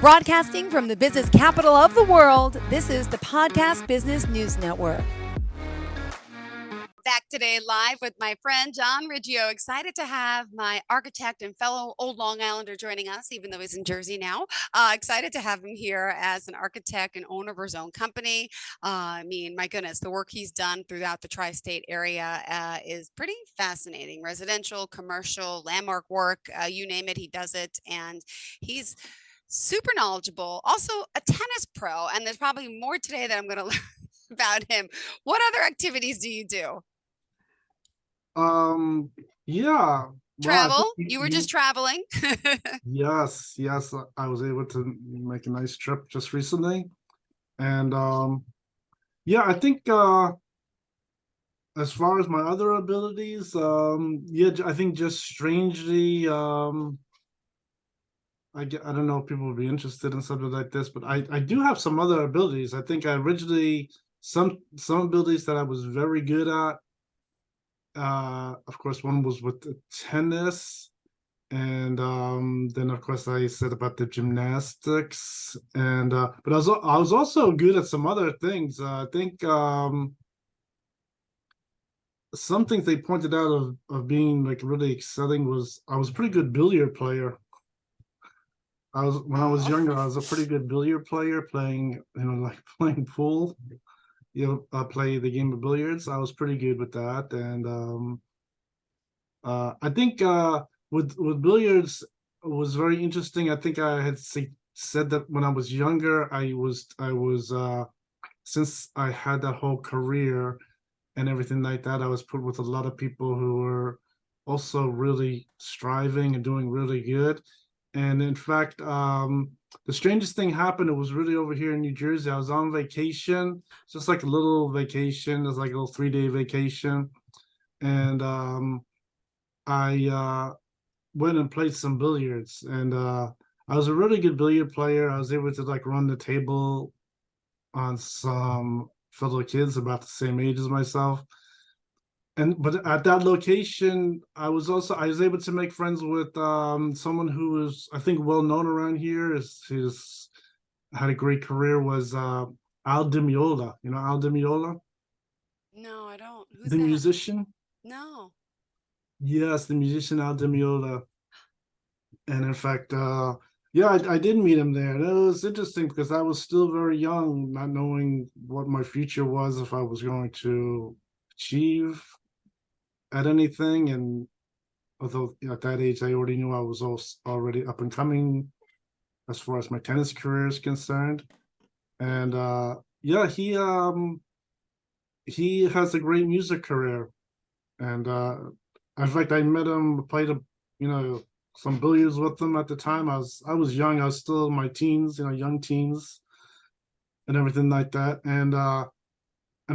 Broadcasting from the business capital of the world, this is the Podcast Business News Network. Back today live with my friend John Riggio. Excited to have my architect and fellow old Long Islander joining us, even though he's in Jersey now. Excited to have him here as an architect and owner of his own company. My goodness, the work he's done throughout the tri-state area is pretty fascinating. Residential, commercial, landmark work, you name it, he does it. And he's super knowledgeable, also a tennis pro. And there's probably more today that I'm going to learn about him. What other activities do you do? Yeah. Travel? You were just traveling? Yes, I was able to make a nice trip just recently. And yeah, I think as far as my other abilities, I think just strangely, I don't know if people would be interested in something like this, but I do have some other abilities. I think I originally some abilities that I was very good at. Of course, one was with the tennis, and then of course I said about the gymnastics, and but I was also good at some other things. I think some things they pointed out of being like really excelling was I was a pretty good billiard player. When I was younger, I was a pretty good billiard player, playing like playing pool. Play the game of billiards. I was pretty good with that, and I think with billiards it was very interesting. I think I had said that when I was younger, I was since I had that whole career and everything like that, I was put with a lot of people who were also really striving and doing really good. And in fact, the strangest thing happened. It was really over here in New Jersey. I was on vacation, just like a little vacation. It was like a little 3-day vacation, and I went and played some billiards. And I was a really good billiard player. I was able to like run the table on some fellow kids about the same age as myself. But at that location, I was able to make friends with someone who is, I think, well known around here. He's had a great career. Was Al Di Meola. You know Al Di Meola, No, I don't. Who's the that? musician? No. Yes, the musician Al Di Meola. And in fact, yeah, I did meet him there. And it was interesting because I was still very young, not knowing what my future was, if I was going to achieve at anything. And although at that age, I already knew I was already up and coming as far as my tennis career is concerned. And yeah, he has a great music career. And in fact, I met him, played some billiards with him at the time. I was young. I was still in my teens, young teens, and everything like that. And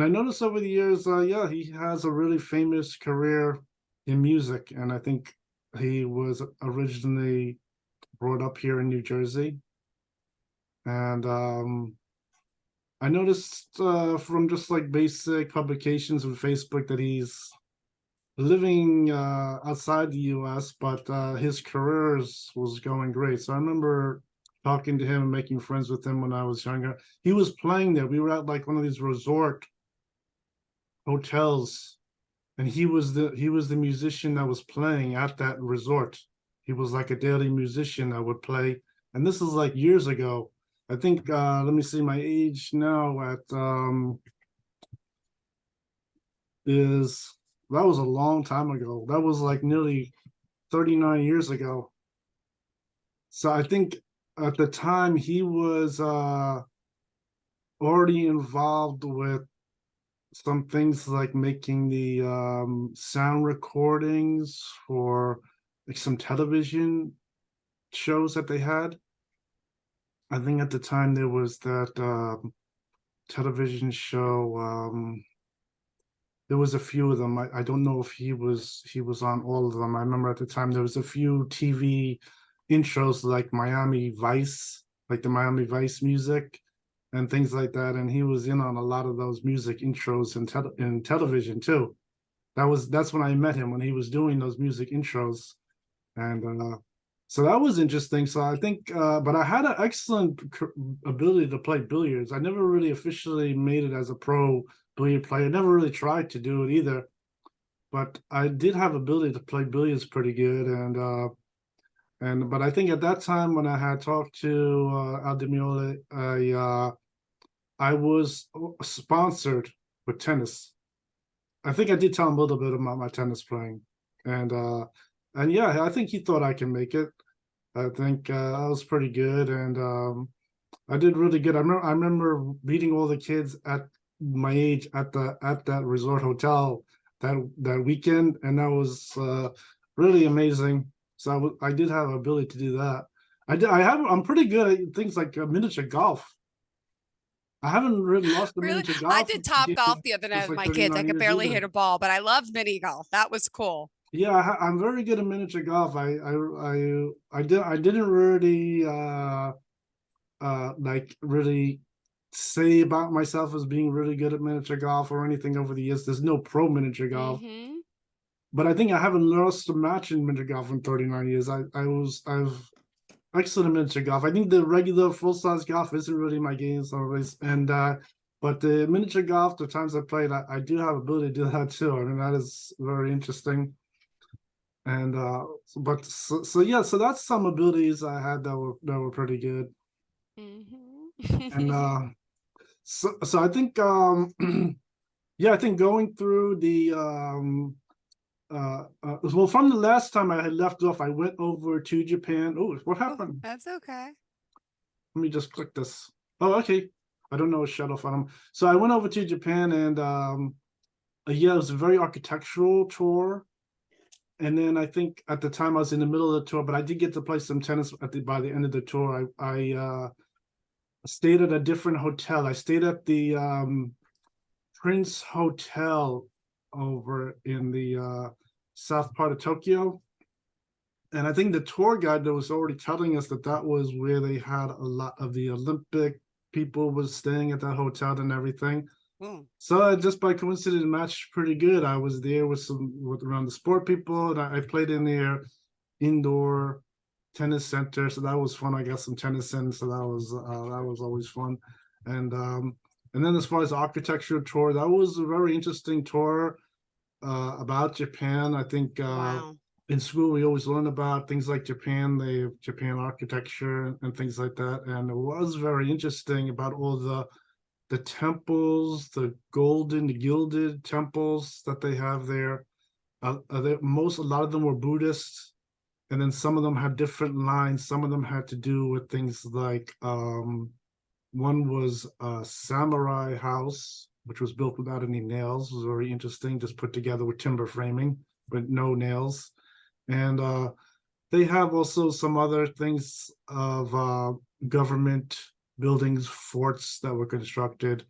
I noticed over the years, yeah, he has a really famous career in music, and I think he was originally brought up here in New Jersey. And I noticed from just like basic publications on Facebook that he's living outside the US, but his career was going great. So I remember talking to him and making friends with him when I was younger. He was playing there. We were at like one of these resort hotels, and he was the musician that was playing at that resort. He was like a daily musician that would play, and this is like years ago. I think let me see, my age now at is that was a long time ago. That was like nearly 39 years ago. So I think at the time he was already involved with some things like making the sound recordings for like some television shows that they had. I think at the time there was that television show. There was a few of them. I don't know if he was on all of them. I remember at the time there was a few TV intros like Miami Vice, like the Miami Vice music and things like that. And he was in on a lot of those music intros in television too. That's when I met him, when he was doing those music intros. And So that was interesting. So I think, but I had an excellent ability to play billiards. I never really officially made it as a pro billiard player. Never really tried to do it either. But I did have ability to play billiards pretty good, and but I think at that time when I had talked to Aldemiole, I was sponsored with tennis. I think I did tell him a little bit about my tennis playing, and uh, and yeah, I think he thought I can make it. I think I was pretty good, and I did really good. I remember beating all the kids at my age at that resort hotel that weekend, and that was really amazing. So I did have ability to do that. I'm pretty good at things like miniature golf. I haven't really lost the Really? miniature I golf did top golf the other night since with like my kids. I 39 could years barely either. hit a ball, but I loved mini golf. That was cool. Yeah, I'm very good at miniature golf. I didn't really like really say about myself as being really good at miniature golf or anything over the years. There's no pro miniature golf, Mm-hmm. but I think I haven't lost a match in miniature golf in 39 years. I've excellent at miniature golf. I think the regular full size golf isn't really my game, so and but the miniature golf, the times I played, I do have ability to do that too. I mean, that is very interesting. And so yeah, so that's some abilities I had that were pretty good. And Mm-hmm. so I think yeah, I think going through the well, from the last time I had left off, I went over to Japan. Oh, what Oh, happened? that's okay. Let me just click this. Oh, okay. I don't know, shut off on them. So I went over to Japan, and yeah, it was a very architectural tour. And then I think at the time I was in the middle of the tour, but I did get to play some tennis by the end of the tour. I stayed at a different hotel. I stayed at the Prince Hotel over in the south part of Tokyo. And I think the tour guide that was already telling us that that was where they had a lot of the Olympic people was staying at that hotel and everything. Mm. So just by coincidence, matched pretty good. I was there with some with around the sport people, and I played in their indoor tennis center, so that was fun. I got some tennis in, so that was always fun. And um, and then as far as the architecture tour, that was a very interesting tour about Japan. I think Wow. in school we always learn about things like Japan, the Japan architecture and things like that, and it was very interesting about all the temples, the golden, the gilded temples that they have there. A lot of them were Buddhist, and then some of them had different lines. Some of them had to do with things like one was a samurai house, which was built without any nails. It was very interesting, just put together with timber framing, but no nails. And they have also some other things of government buildings, forts that were constructed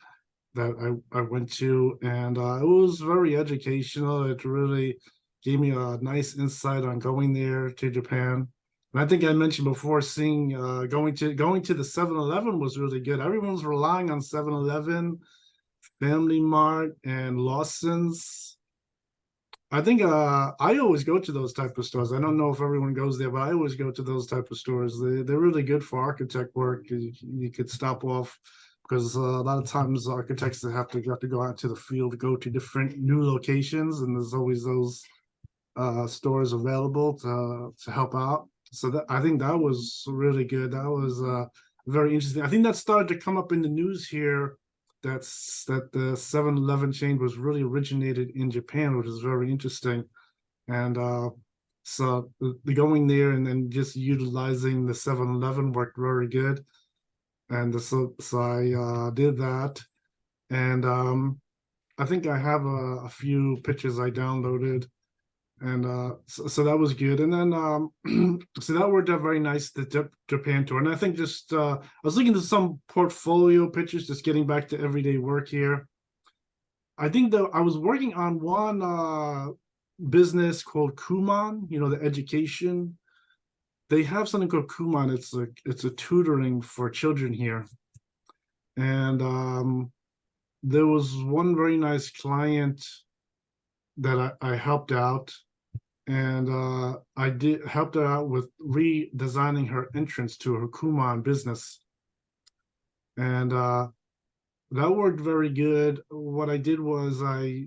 that I went to, and it was very educational. It really gave me a nice insight on going there to Japan. And I think I mentioned before, seeing going to the 7-Eleven was really good. Everyone's relying on 7-Eleven, Family Mart, and Lawson's. I think I always go to those type of stores. I don't know if everyone goes there, but I always go to those type of stores. They're really good for architect work. You could stop off because a lot of times architects have to go out to the field, go to different new locations, and there's always those stores available to help out. So I think that was really good. That was very interesting. I think that started to come up in the news here. That the 7-Eleven chain was really originated in Japan, which is very interesting. And so the going there and then just utilizing the 7-Eleven worked very good. And so I did that. And I think I have a few pictures I downloaded, and so that was good. And then so that worked out very nice, the Japan tour. And I think just I was looking at some portfolio pictures, just getting back to everyday work here. I think that I was working on one business called Kumon, the education. They have something called Kumon. It's a tutoring for children here. And there was one very nice client that I helped out, and I did helped her out with redesigning her entrance to her Kumon business, and that worked very good. What I did was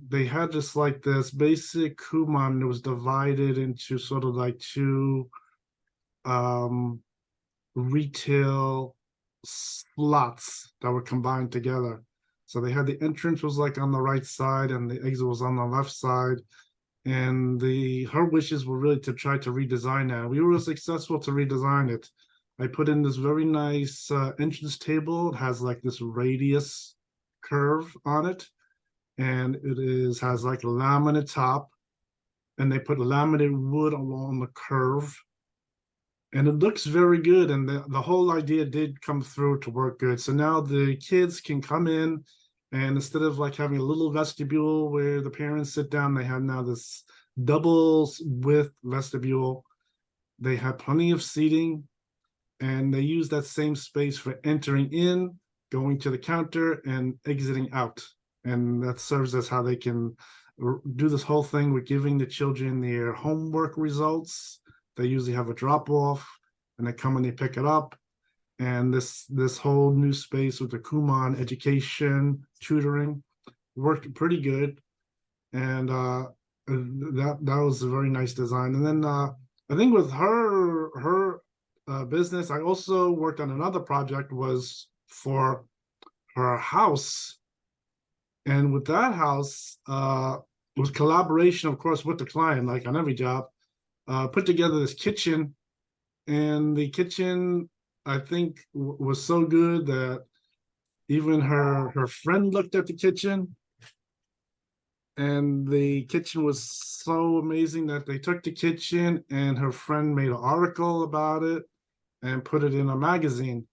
they had this basic Kumon that was divided into sort of like two um retail slots that were combined together. So they had the entrance was like on the right side and the exit was on the left side. And the her wishes were really to try to redesign that. We were successful to redesign it. I put in this very nice entrance table. It has like this radius curve on it, and it is has like a laminate top, and they put laminated wood along the curve, and it looks very good. And the whole idea did come through to work good. So now the kids can come in, and instead of like having a little vestibule where the parents sit down, they have now this double width vestibule. They have plenty of seating, and they use that same space for entering in, going to the counter, and exiting out. And that serves as how they can do this whole thing with giving the children their homework results. They usually have a drop off, and they come and they pick it up. And this whole new space with the Kumon education tutoring worked pretty good, and that was a very nice design. And then I think with her business, I also worked on another project was for her house, and with that house, it was collaboration, of course, with the client, like on every job. Put together this kitchen, and the kitchen I think was so good that even her friend looked at the kitchen, and the kitchen was so amazing that they took the kitchen and her friend made an article about it and put it in a magazine.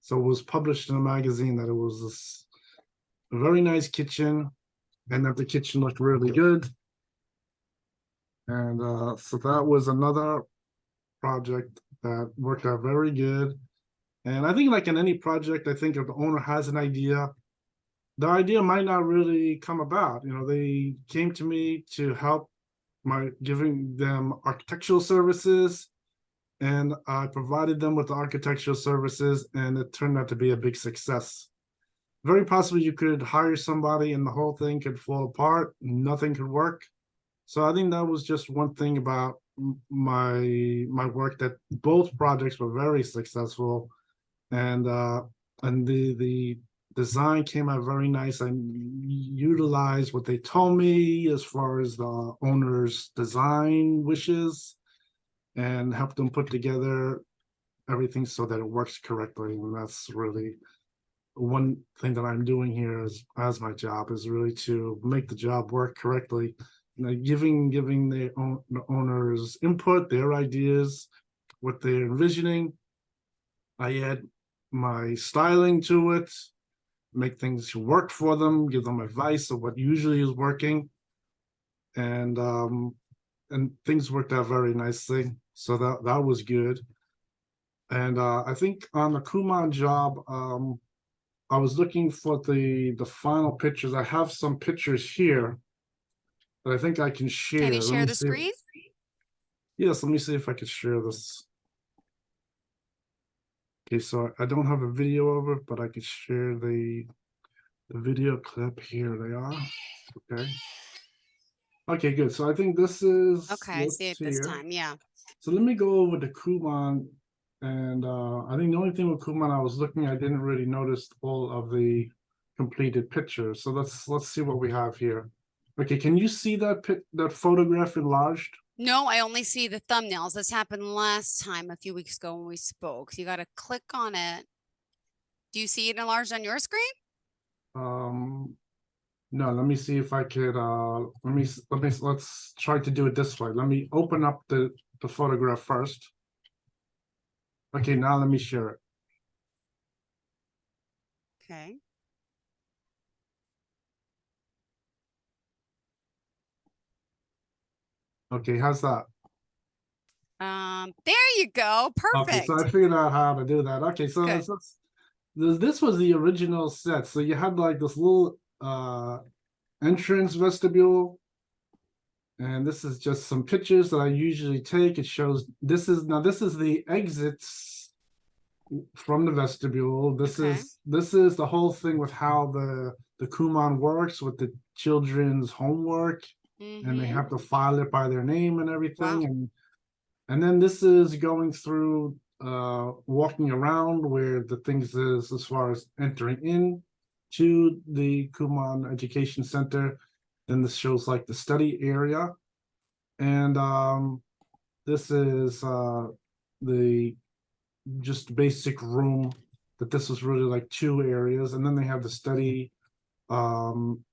So it was published in a magazine that it was this very nice kitchen, and that the kitchen looked really good. And so that was another project that worked out very good. And I think, like in any project, I think if the owner has an idea, the idea might not really come about. You know, they came to me to help my giving them architectural services, and I provided them with the architectural services, and it turned out to be a big success. Very possibly you could hire somebody and the whole thing could fall apart, nothing could work. So I think that was just one thing about my work, that both projects were very successful, and the design came out very nice. I utilized what they told me as far as the owner's design wishes, and helped them put together everything so that it works correctly. And that's really one thing that I'm doing here as my job, is really to make the job work correctly. You know, giving the owners input, their ideas, what they're envisioning. I add my styling to it, make things work for them, give them advice of what usually is working, and things worked out very nicely. So that was good. And I think on the Kumon job, I was looking for the final pictures. I have some pictures here that I think I can Can you share. Let share me the see. screen? Yes, let me see if I can share this. Okay, so I don't have a video of it, but I can share the video clip. Here they are. Okay. Okay, good. So I think this is, Okay, I see let's it see this here. time. Yeah. So let me go over the Kumon, and I think the only thing with Kumon I was looking, I didn't really notice all of the completed pictures. So let's see what we have here. Okay, can you see that photograph enlarged? No, I only see the thumbnails. This happened last time a few weeks ago when we spoke. So you got to click on it. Do you see it enlarged on your screen? Um, no, let me see if I could let's try to do it this way. Let me open up the photograph first. Okay, now let me share it. Okay. Okay, how's that? There you go. Okay, so I Perfect. figured out how to do that. Okay, so Good. this was the original set. So you had like this little entrance vestibule, And this is just some pictures that I usually take. It shows this is the exits from the vestibule. Okay. This is the whole thing with how the Kumon works with the children's homework, and they Mm-hmm. have to file it by their name and Wow. everything. And then this is going through walking around where the things is as far as entering in to the Kumon Education Center. Then this shows like the study area. And this is the just basic room that this was really like two areas. And then they have the study um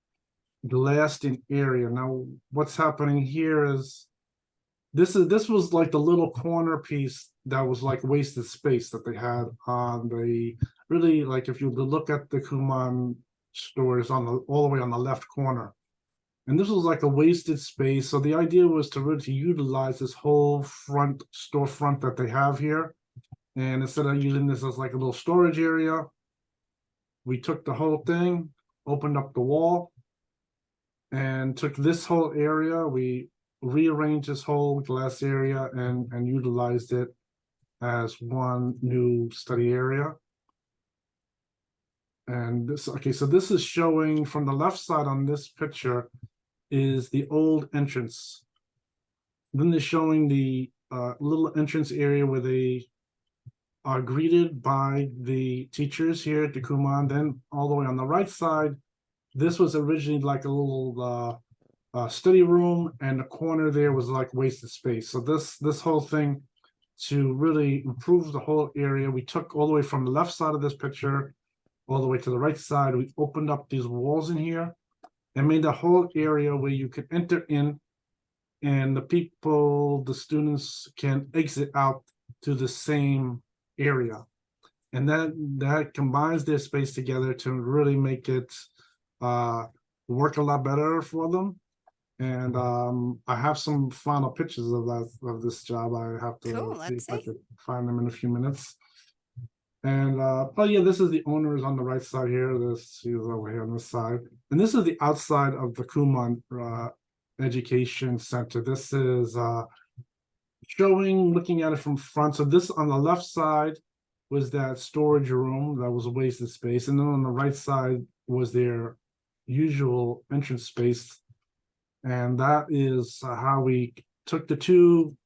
blasting area. Now what's happening here is this was like the little corner piece that was like wasted space that they had on the really like if you look at the Kumon stores on the all the way on the left corner. And this was like a wasted space. So the idea was to really utilize this whole front storefront that they have here. And instead of using this as like a little storage area, we took the whole thing, opened up the wall, and took this whole area. We rearranged this whole glass area and utilized it as one new study area. And this, okay, so this is showing from the left side on this picture is the old entrance. Then they're showing the little entrance area where they are greeted by the teachers here at the Kumon. Then all the way on the right side, this was originally like a little study room, and the corner there was like wasted space. So this whole thing to really improve the whole area, we took all the way from the left side of this picture all the way to the right side. We opened up these walls in here and made the whole area where you could enter in, and the people, the students can exit out to the same area. And that combines their space together to really make it work a lot better for them. And I have some final pictures of this job. I have to Cool. see if Let's I see. could find them in a few minutes. And oh yeah, this is the owners on the right side here. This is over here on this side, and this is the outside of the Kumon Education Center. This is showing, looking at it from front. So this on the left side was that storage room that was a wasted space, and then on the right side was their usual entrance space, and that is how we took the two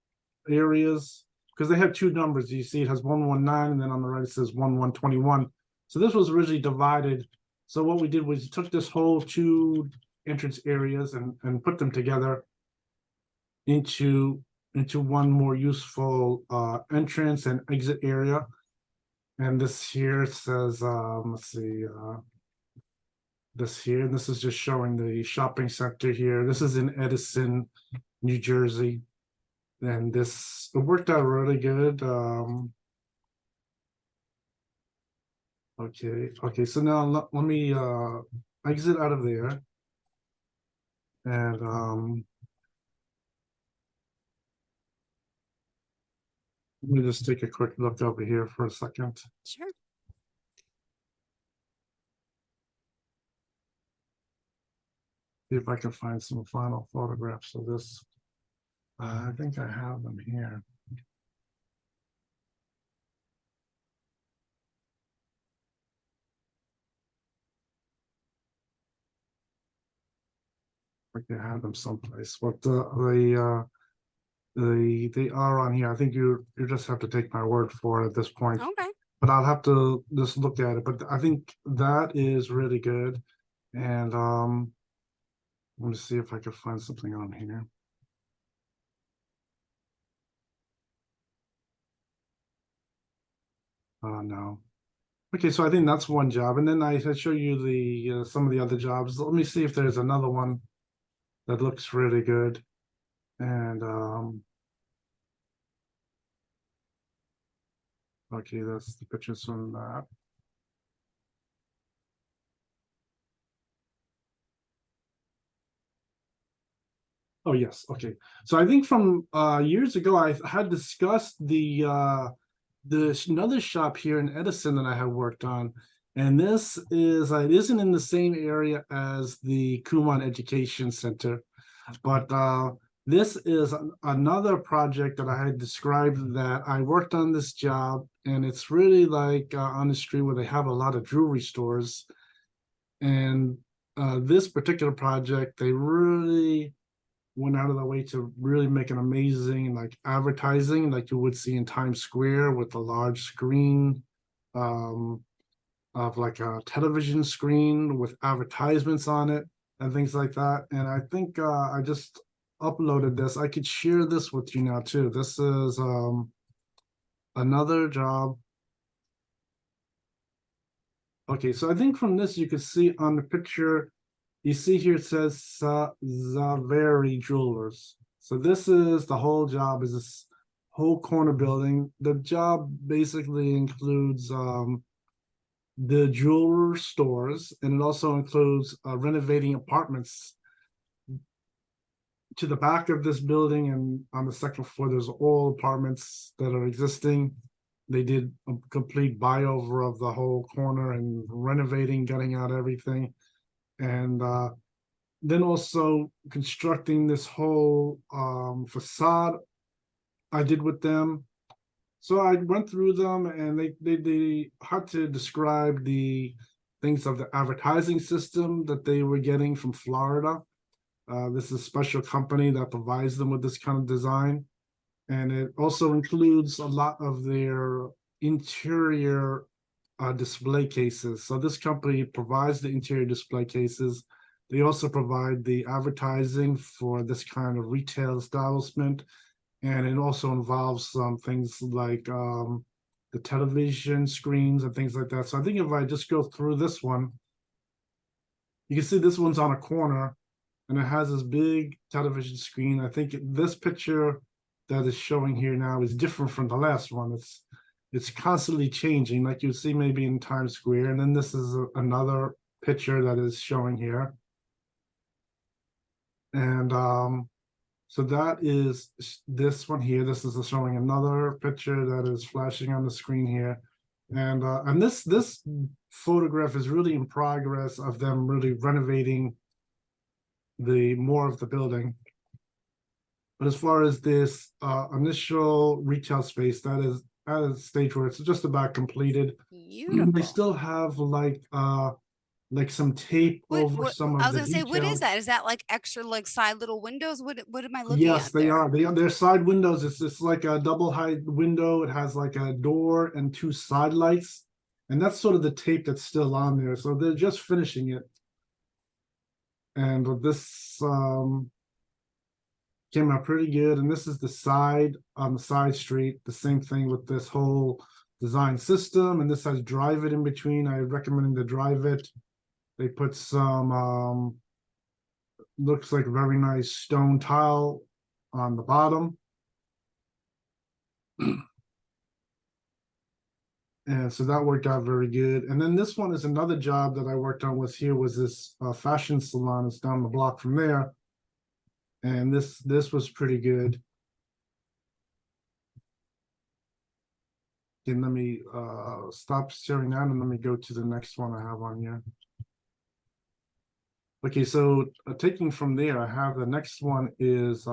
areas because they had two numbers. You see, it has 119, and then on the right it says 1121. So this was originally divided. So what we did was we took this whole two entrance areas and put them together into one more useful entrance and exit area. And this here says, let's see, this here, this is just showing the shopping center here. This is in Edison, New Jersey. And this, it worked out really good. Okay, so now let me exit out of there. And let me just take a quick look over here for a second. Sure. See if I can find some final photographs of this. I think I have them here. Like I have them someplace, but they are on here. I think you just have to take my word for it at this point. Okay. But I'll have to just look at it. But I think that is really good. And let me see if I can find something on here. No. Okay, so I think that's one job, and then I show you the some of the other jobs. Let me see if there's another one that looks really good. And okay, that's the pictures from that. Oh yes, okay. So I think from years ago I had discussed the another shop here in Edison that I have worked on, and this is it isn't in the same area as the Kumon Education Center, but This is another project that I had described that I worked on this job, and it's really like on the street where they have a lot of jewelry stores. And this particular project, they really went out of their way to really make an amazing like advertising, like you would see in Times Square with a large screen um, of like a television screen with advertisements on it and things like that. And I think I just uploaded this. I could share this with you now too. This is another job. Okay, so I think from this you can see on the picture, you see here it says Zaveri Jewelers. So this is the whole job, is this whole corner building. The job basically includes the jeweler stores, and it also includes renovating apartments to the back of this building. And on the second floor, there's all apartments that are existing. They did a complete buy-over of the whole corner and renovating, gutting out everything. And then also constructing this whole facade I did with them. So I went through them, and they had to describe the things of the advertising system that they were getting from Florida. This is a special company that provides them with this kind of design. And it also includes a lot of their interior display cases. So this company provides the interior display cases. They also provide the advertising for this kind of retail establishment. And it also involves some things like the television screens and things like that. So I think if I just go through this one, you can see this one's on a corner, and it has this big television screen. I think this picture that is showing here now is different from the last one. It's constantly changing, like you see maybe in Times Square. And then this is another picture that is showing here. And so that is this one here. This is showing another picture that is flashing on the screen here. And this photograph is really in progress of them really renovating the more of the building. But as far as this initial retail space, that is at a stage where it's just about completed. They Beautiful. still have like some tape over What some I of was the gonna say, what is details. that? Is that like extra like side little windows? What am I looking Yes, at they there? are. They're side windows. It's like a double height window. It has like a door and two side lights, and that's sort of the tape that's still on there. So they're just finishing it. And this came out pretty good. And this is the side on the side street. The same thing with this whole design system. And this has drive it in between. I recommend to drive it. They put some looks like very nice stone tile on the bottom. And so that worked out very good. And then this one is another job that I worked on. Was here was this fashion salon. It's down the block from there. And this was pretty good. And let me stop sharing that, and let me go to the next one I have on here. Okay, so taking from there, I have the next one is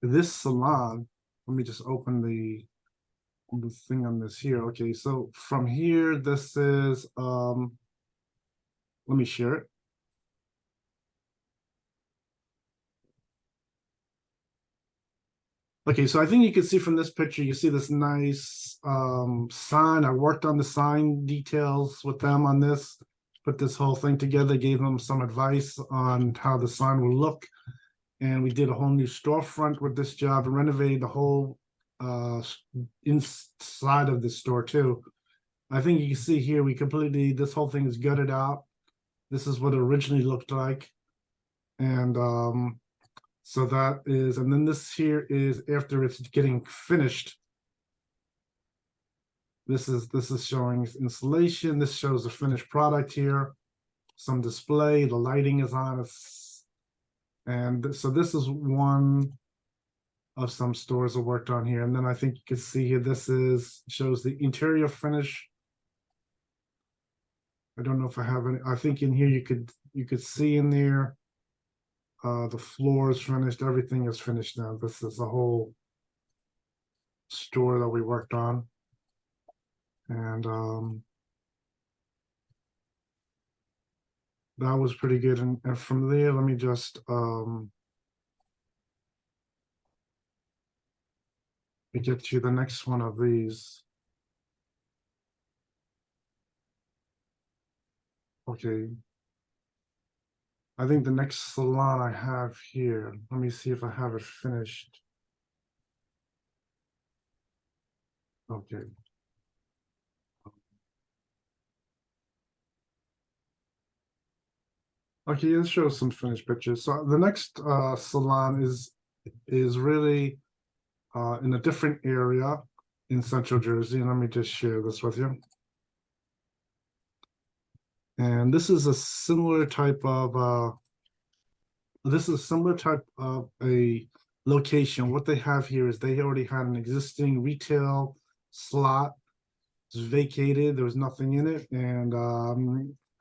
this salon. Let me just open the thing on this here. Okay, so from here, this is let me share it. Okay, so I think you can see from this picture, you see this nice sign. I worked on the sign details with them on this, put this whole thing together, gave them some advice on how the sign will look. And we did a whole new storefront with this job and renovated the whole inside of the store too. I think you can see here, we completely, this whole thing is gutted out. This is what it originally looked like. And so that is, and then this here is after it's getting finished. This is showing installation. This shows the finished product here. Some display, the lighting is on. And so this is one of some stores I worked on here. And then I think you can see here, this is shows the interior finish. I don't know if I have any. I think in here you could see in there The floor is finished. Everything is finished now. This is the whole store that we worked on. And that was pretty good. And from there, let me just get to the next one of these. Okay. I think the next salon I have here, let me see if I have it finished. Okay. Okay, let's show some finished pictures. So the next salon is really in a different area in Central Jersey. And let me just share this with you. And this is a similar type of a location. What they have here is they already had an existing retail slot. It's vacated. There was nothing in it, and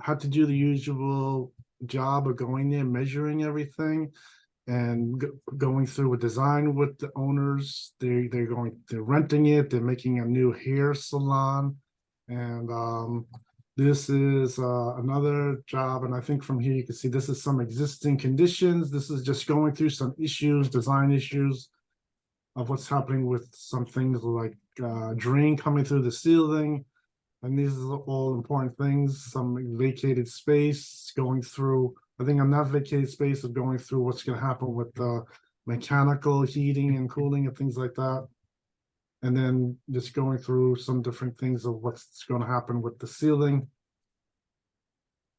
had to do the usual job of going there, measuring everything, and going through a design with the owners. They're renting it. They're making a new hair salon, and this is another job. And I think from here you can see this is some existing conditions. This is just going through some issues, design issues of what's happening with some things like drain coming through the ceiling. And these are all important things. Some vacated space going through. I think on that vacated space of going through what's going to happen with the mechanical heating and cooling and things like that. And then just going through some different things of what's going to happen with the ceiling.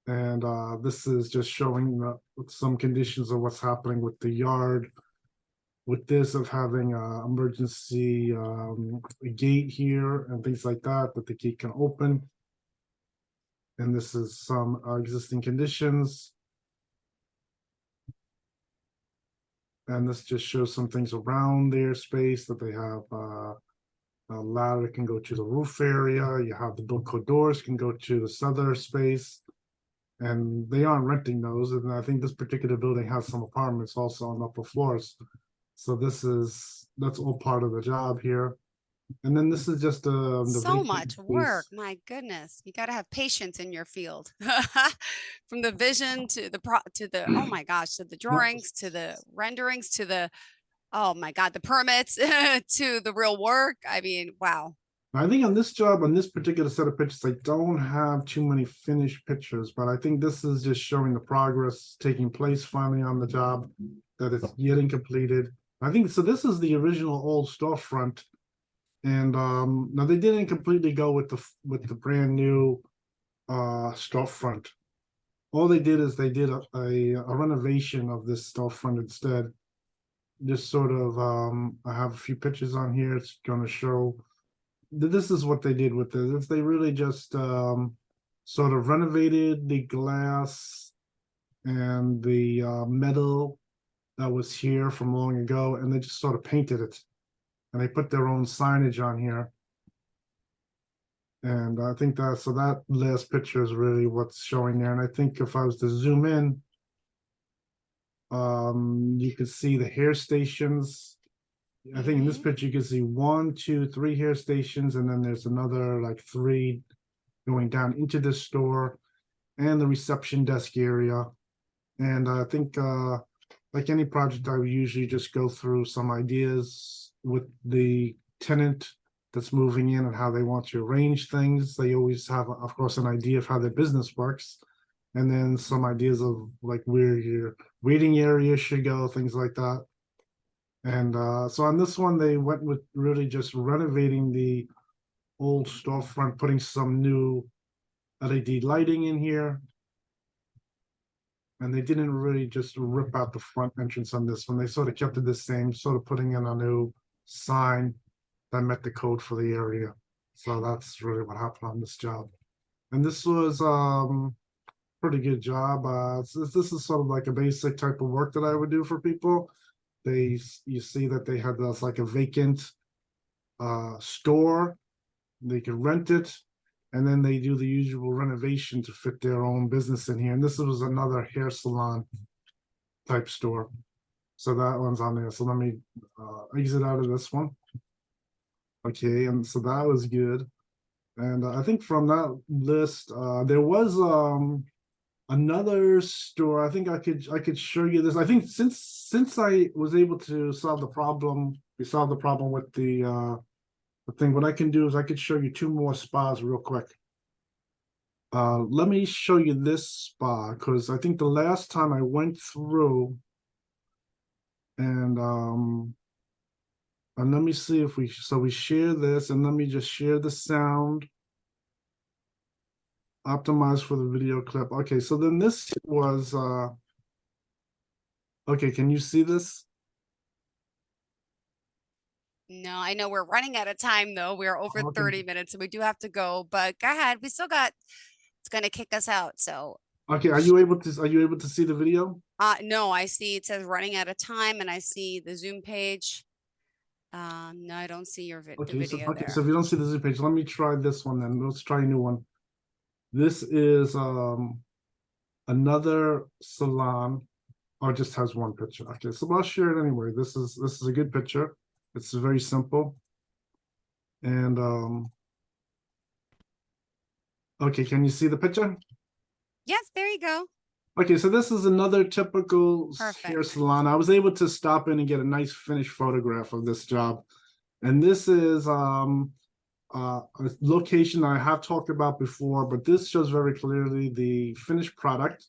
And this is just showing some conditions of what's happening with the yard. With this of having a emergency gate here and things like that the gate can open. And this is some existing conditions. And this just shows some things around their space that they have a ladder can go to the roof area. You have the Bilco doors can go to the southern space. And they aren't renting those. And I think this particular building has some apartments also on the upper floors. So that's all part of the job here. And then this is just the So vacated much work. space. My goodness. You got to have patience in your field. From the vision to the oh my gosh, to the No, drawings, to the renderings, to the oh my god, the permits, to the real work. I mean, wow. I think on this job, on this particular set of pictures, I don't have too many finished pictures, but I think this is just showing the progress taking place finally on the job, that it's getting completed. I think so. This is the original old storefront. And now they didn't completely go with the brand new storefront. All they did is they did a renovation of this storefront instead. Just sort of I have a few pictures on here. It's going to show this is what they did with this. They really just sort of renovated the glass and the metal that was here from long ago, and they just sort of painted it. And they put their own signage on here. And I think that last picture is really what's showing there. And I think if I was to zoom in, you can see the hair stations. I think in this picture you can see 1, 2, 3 hair stations, and then there's another like 3 going down into the store and the reception desk area. And I think like any project, I would usually just go through some ideas with the tenant that's moving in and how they want to arrange things. They always have, of course, an idea of how their business works, and then some ideas of like where your waiting area should go, things like that. And so on this one, they went with really just renovating the old storefront, putting some new LED lighting in here. And they didn't really just rip out the front entrance on this one. They sort of kept it the same, sort of putting in a new sign that met the code for the area. So that's really what happened on this job. And this was pretty good job. This is sort of like a basic type of work that I would do for people. You see that they had this like a vacant store. They could rent it, and then they do the usual renovation to fit their own business in here. And this was another hair salon type store. So that one's on there. So let me exit out of this one. Okay, and so that was good. And I think from that list, there was another store. I think I could show you this. I think since I was able to solve the problem, we solved the problem with the thing. What I can do is I could show you two more spas real quick. Let me show you this spa because I think the last time I went through and let me see if we share this, and let me just share the sound. Optimize for the video clip. Okay, so then this was okay, can you see this? No, I know we're running out of time though. We're over Okay. 30 minutes, so we do have to go. But go ahead. We still got. It's gonna kick us out. So. Okay, are you able to see the video? No, I see it says running out of time, and I see the Zoom page. No, I don't see the Okay, video there. so if you don't see the Zoom page, let me try this one then. Let's try a new one. This is another salon, or it just has one picture. Okay, so I'll share it anyway. This is a good picture. It's very simple. And okay, can you see the picture? Yes, there you go. Okay, so this is another typical hair Perfect. salon. I was able to stop in and get a nice finished photograph of this job. And this is a location I have talked about before, but this shows very clearly the finished product,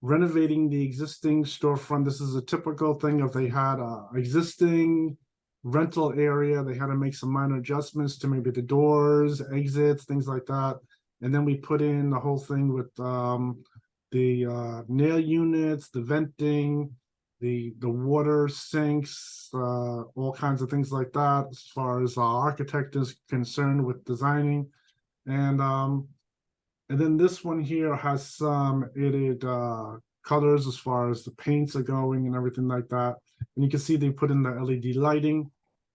renovating the existing storefront. This is a typical thing of they had a existing rental area. They had to make some minor adjustments to maybe the doors, exits, things like that. And then we put in the whole thing with the nail units, the venting, the water sinks, all kinds of things like that, as far as our architect is concerned with designing. And then this one here has some added colors as far as the paints are going and everything like that. And you can see they put in the LED lighting.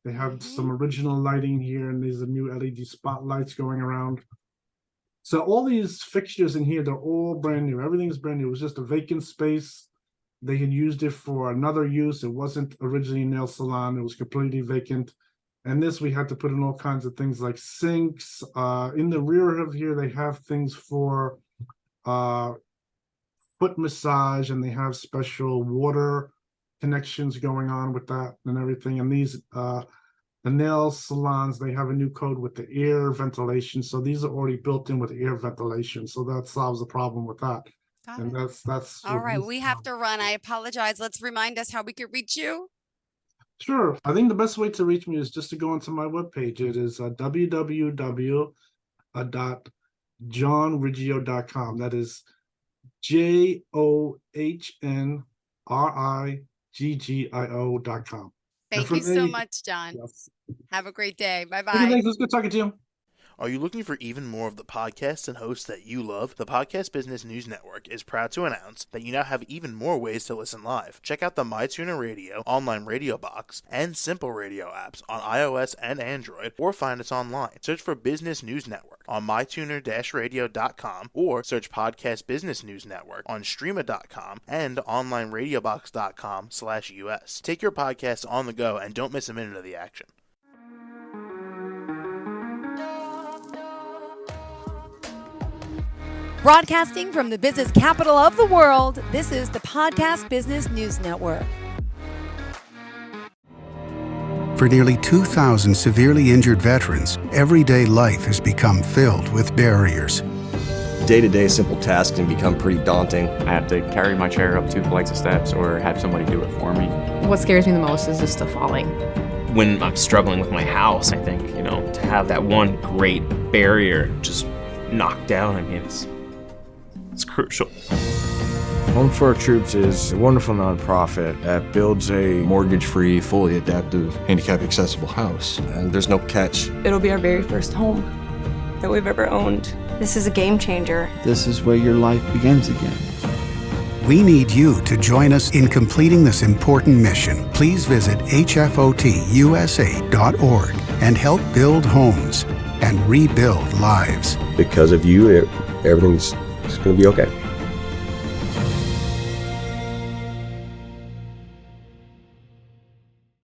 They have some original lighting here, and these are new LED spotlights going around. So all these fixtures in here, they're all brand new. Everything's brand new. It was just a vacant space. They had used it for another use. It wasn't originally a nail salon. It was completely vacant. And this, we had to put in all kinds of things like sinks. In the rear of here, they have things for foot massage, and they have special water connections going on with that and everything. And these, the nail salons, they have a new code with the air ventilation. So these are already built in with air ventilation. So that solves the problem with that. Got And it. that's All right. We have to run. I apologize. Let's remind us how we could reach you. Sure. I think the best way to reach me is just to go onto my webpage. It is www.johnriggio.com. That is JOHNRIGGIO.com. Thank you so much, John. Yes. Have a great day. Okay, Bye-bye. thanks. It's good talking to you. Are you looking for even more of the podcasts and hosts that you love? The Podcast Business News Network is proud to announce that you now have even more ways to listen live. Check out the MyTuner Radio, online radio box, and Simple Radio apps on iOS and Android, or find us online. Search for Business News Network on mytuner-radio.com, or search Podcast Business News Network on streama.com and onlineradiobox.com/US. Take your podcast on the go and don't miss a minute of the action. Broadcasting from the business capital of the world, this is the Podcast Business News Network. For nearly 2,000 severely injured veterans, everyday life has become filled with barriers. Day-to-day simple tasks can become pretty daunting. I have to carry my chair up 2 flights of steps or have somebody do it for me. What scares me the most is just the falling. When I'm struggling with my house, I think, to have that one great barrier just knocked down, it's crucial. Home for Our Troops is a wonderful nonprofit that builds a mortgage-free, fully adaptive, handicap-accessible house. And there's no catch. It'll be our very first home that we've ever owned. This is a game changer. This is where your life begins again. We need you to join us in completing this important mission. Please visit hfotusa.org and help build homes and rebuild lives. Because of you, everything's going to be okay.